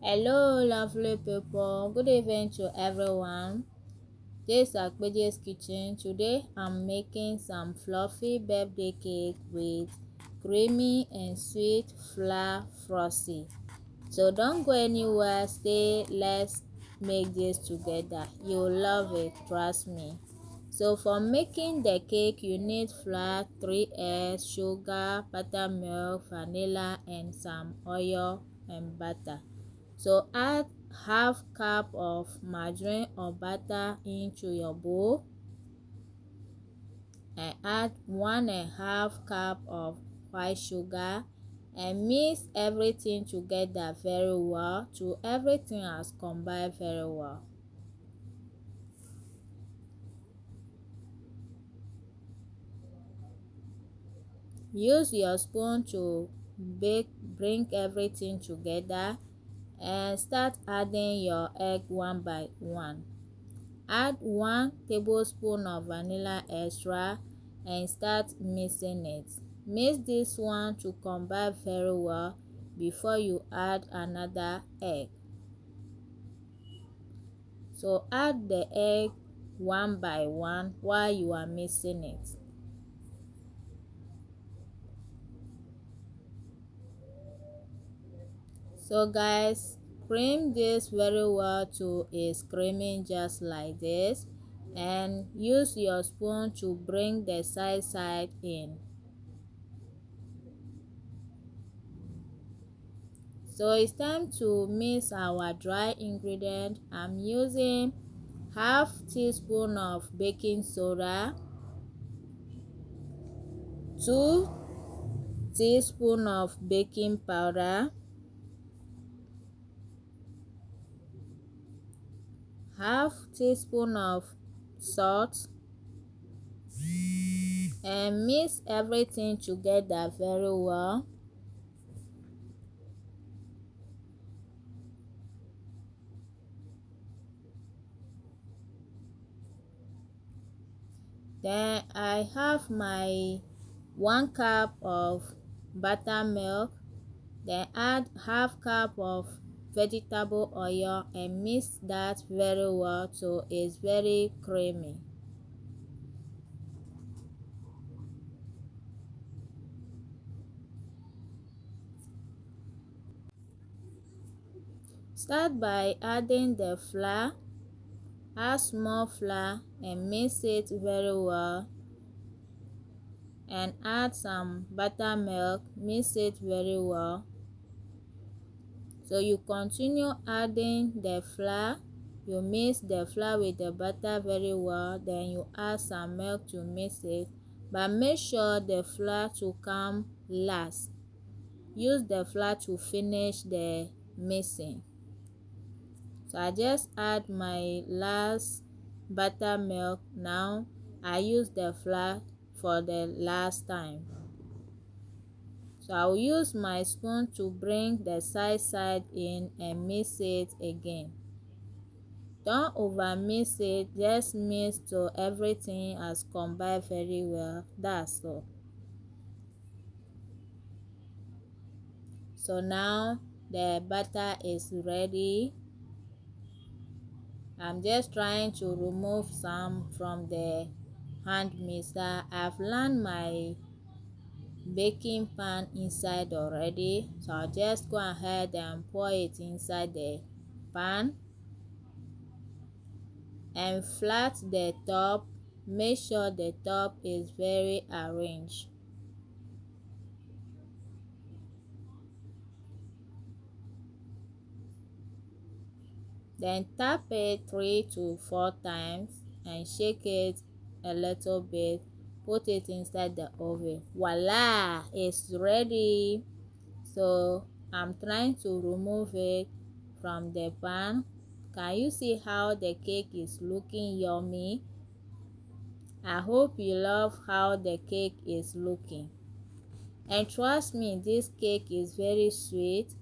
Hello, lovely people. Good evening to everyone. This is Akpeje's Kitchen. Today, I'm making some fluffy birthday cake with creamy and sweet flour frosting. So don't go anywhere. Stay. Let's make this together. You'll love it. Trust me. So for making the cake, you need flour, 3 eggs, sugar, buttermilk, vanilla, and some oil and butter. So add half cup of margarine or butter into your bowl and add 1.5 cup of white sugar and mix everything together very well till everything has combined very well. Use your spoon to bring everything together and start adding your egg one by one. Add 1 tablespoon of vanilla extra and start mixing it. Mix this one to combine very well before you add another egg. So add the egg one by one while you are mixing it. So guys, cream this very well to it's creaming just like this and use your spoon to bring the side in. So it's time to mix our dry ingredient. I'm using half teaspoon of baking soda, 2 teaspoon of baking powder, half teaspoon of salt, and mix everything together very well. Then I have my 1 cup of buttermilk. Then add half cup of vegetable oil and mix that very well so it's very creamy. Start by adding the flour. Add small flour and mix it very well and add some buttermilk. Mix it very well. So you continue adding the flour. You mix the flour with the butter very well, then you add some milk to mix it, but make sure the flour to come last. Use the flour to finish the mixing. So I just add my last buttermilk. Now I use the flour for the last time. So I will use my spoon to bring the side in and mix it again. Don't over mix it, just mix till everything has combined very well. That's all. So now the butter is ready. I'm just trying to remove some from the hand mixer. I've lined my baking pan inside already, so I'll just go ahead and pour it inside the pan and flat the top. Make sure the top is very arranged. Then tap it 3 to 4 times and shake it a little bit. Put it inside the oven. Voila, it's ready. So I'm trying to remove it from the pan. Can you see how the cake is looking yummy? I hope you love how the cake is looking. And trust me, this cake is very sweet.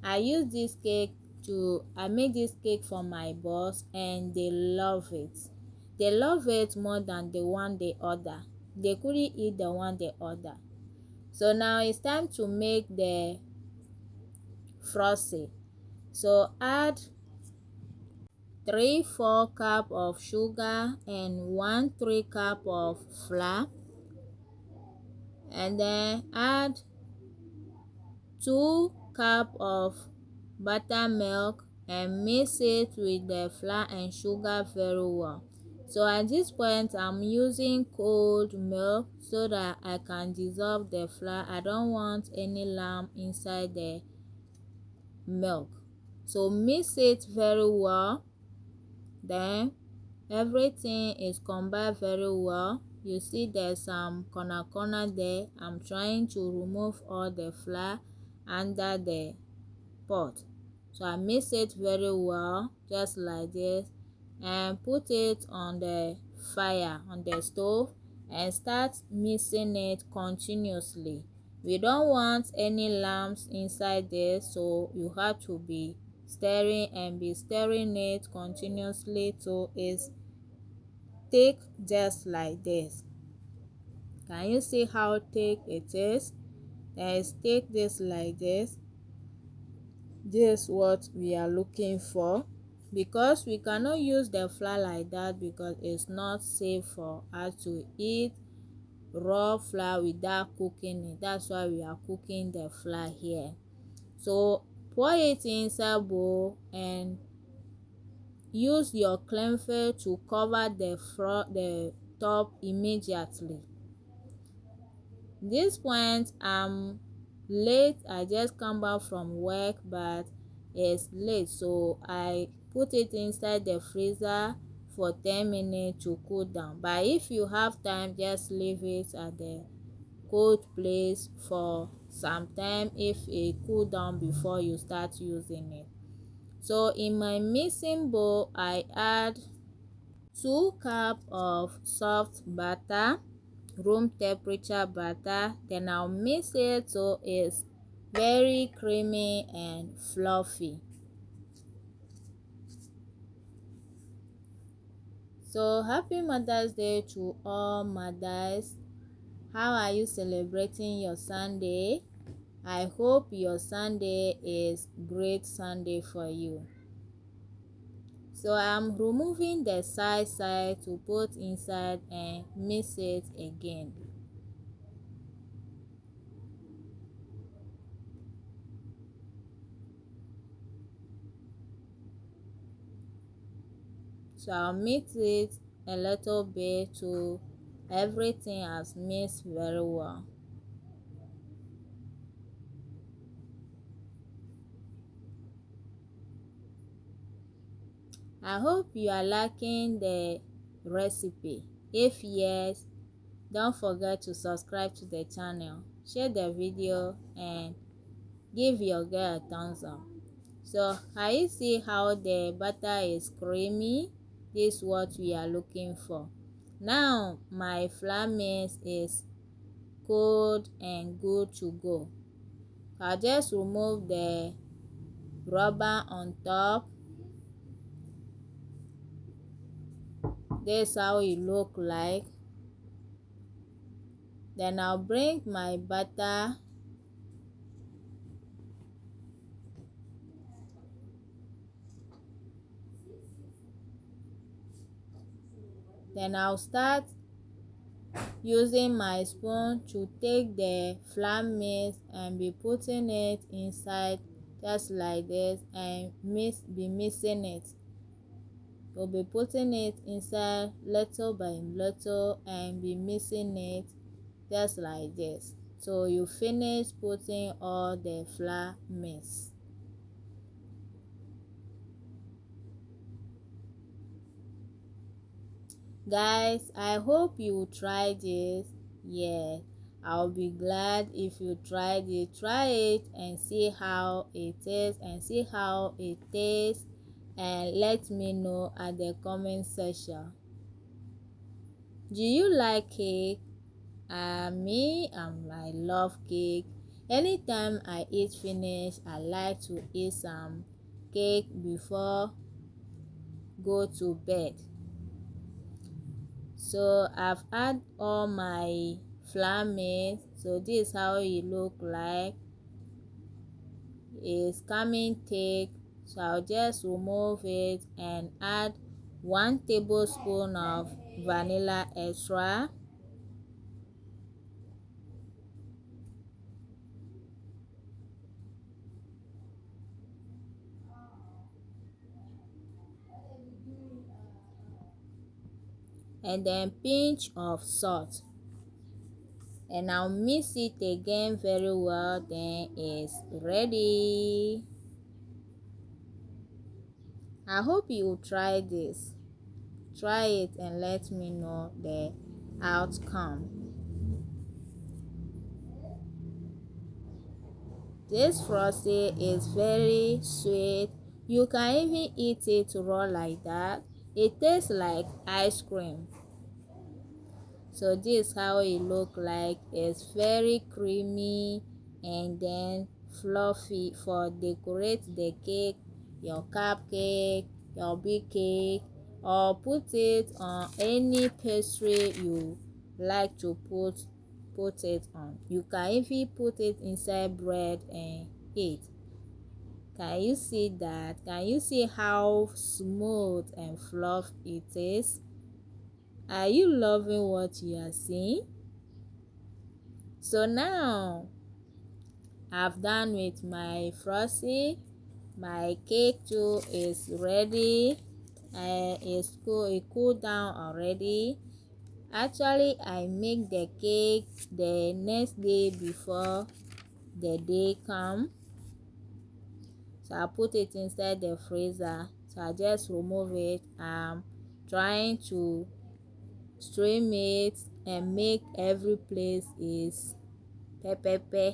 I make this cake for my boss and they love it. They love it more than the one they order. They couldn't eat the one they order. So now it's time to make the frosting. So add 3/4 cup of sugar and 1/3 cup of flour, and then add 2 cup of buttermilk and mix it with the flour and sugar very well. So at this point I'm using cold milk so that I can dissolve the flour. I don't want any lump inside the milk. So mix it very well. Then everything is combined very well. You see there's some corner there. I'm trying to remove all the flour under the pot. So I mix it very well just like this and put it on the fire on the stove and start mixing it continuously. We don't want any lumps inside there, so you have to be stirring and be stirring it continuously till it's thick just like this. Can you see how thick it is? Then it's thick just like this. This is what we are looking for, because we cannot use the flour like that because it's not safe for us to eat raw flour without cooking it. That's why we are cooking the flour here. So pour it inside bowl and use your cling film to cover the top immediately. This point I'm late. I just come back from work, but it's late, so I put it inside the freezer for 10 minutes to cool down. But if you have time, just leave it at the cold place for some time if it cool down before you start using it. So in my mixing bowl I add 2 cup of soft butter, room temperature butter. Then I'll mix it so it's very creamy and fluffy. So happy Mother's Day to all mothers. How are you celebrating your Sunday? I hope your Sunday is great Sunday for you. So I'm removing the side to put inside and mix it again. So I'll mix it a little bit till everything has mixed very well. I hope you are liking the recipe. If yes, don't forget to subscribe to the channel, share the video and give your girl a thumbs up. So can you see how the butter is creamy? This is what we are looking for. Now my flour mix is cold and good to go. I'll just remove the rubber on top. This is how it look like. Then I'll bring my butter then I'll start using my spoon to take the flour mix and be putting it inside just like this and be mixing it. We'll be putting it inside little by little and be mixing it just like this. So you finish putting all the flour mix. Guys, I hope you try this. Yeah, I'll be glad if you tried it. Try it and see how it is and see how it tastes and let me know at the comment section. Do you like cake? I love cake. Anytime I eat finish, I like to eat some cake before go to bed. So I've add all my flour mix. So this is how it look like. It's coming thick. So I'll just remove it and add 1 tablespoon of vanilla extra. And then pinch of salt. And I'll mix it again very well, then it's ready. I hope you try this. Try it and let me know the outcome. This frosty is very sweet. You can even eat it raw like that. It tastes like ice cream. So this is how it look like. It's very creamy and then fluffy for decorate the cake, your cupcake, your big cake, or put it on any pastry you like to put it on. You can even put it inside bread and eat. Can you see that? Can you see how smooth and fluffy it is? Are you loving what you are seeing? So now I've done with my frosty. My cake too is ready. It cooled down already. Actually, I make the cake the next day before the day come. So I put it inside the freezer. So I just remove it. I'm trying to stream it and make every place is pepper.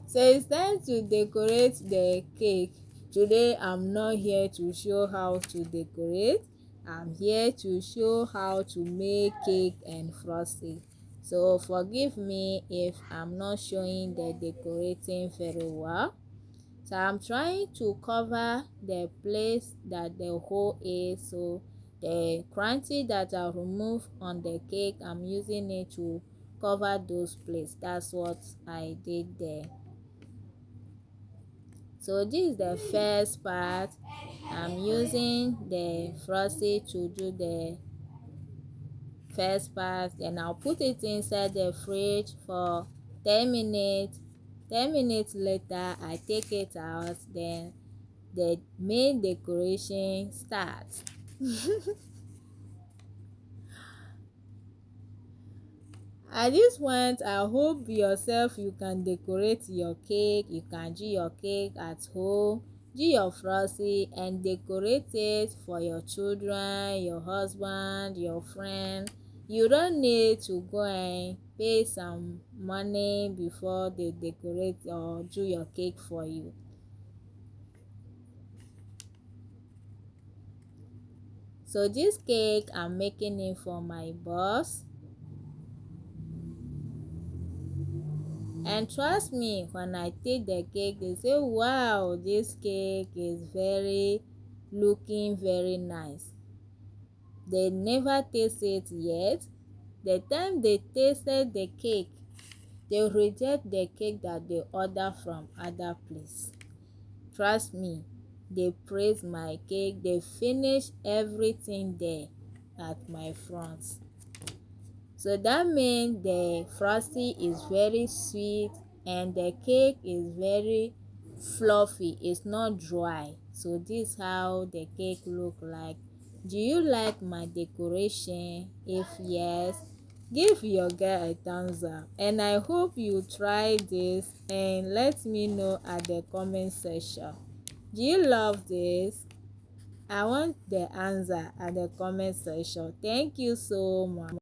So it's time to decorate the cake. Today I'm not here to show how to decorate. I'm here to show how to make cake and frosting. So forgive me if I'm not showing the decorating very well. So I'm trying to cover the place that the hole is. So the crunchy that I remove on the cake, I'm using it to cover those places. That's what I did there. So this is the first part. I'm using the frosty to do the first part, then I'll put it inside the fridge for 10 minutes. 10 minutes later I take it out, then the main decoration starts. At this point, I hope yourself you can decorate your cake. You can do your cake at home, do your frosty and decorate it for your children, your husband, your friend. You don't need to go and pay some money before they decorate or do your cake for you. So this cake I'm making it for my boss. And trust me, when I take the cake, they say, wow, this cake is looking very nice. They never taste it yet. The time they tasted the cake, they reject the cake that they order from other place. Trust me, they praise my cake. They finish everything there at my front. So that means the frosty is very sweet and the cake is very fluffy. It's not dry. So this is how the cake look like. Do you like my decoration? If yes, give your girl a thumbs up. And I hope you try this and let me know at the comment section. Do you love this? I want the answer at the comment section. Thank you so much.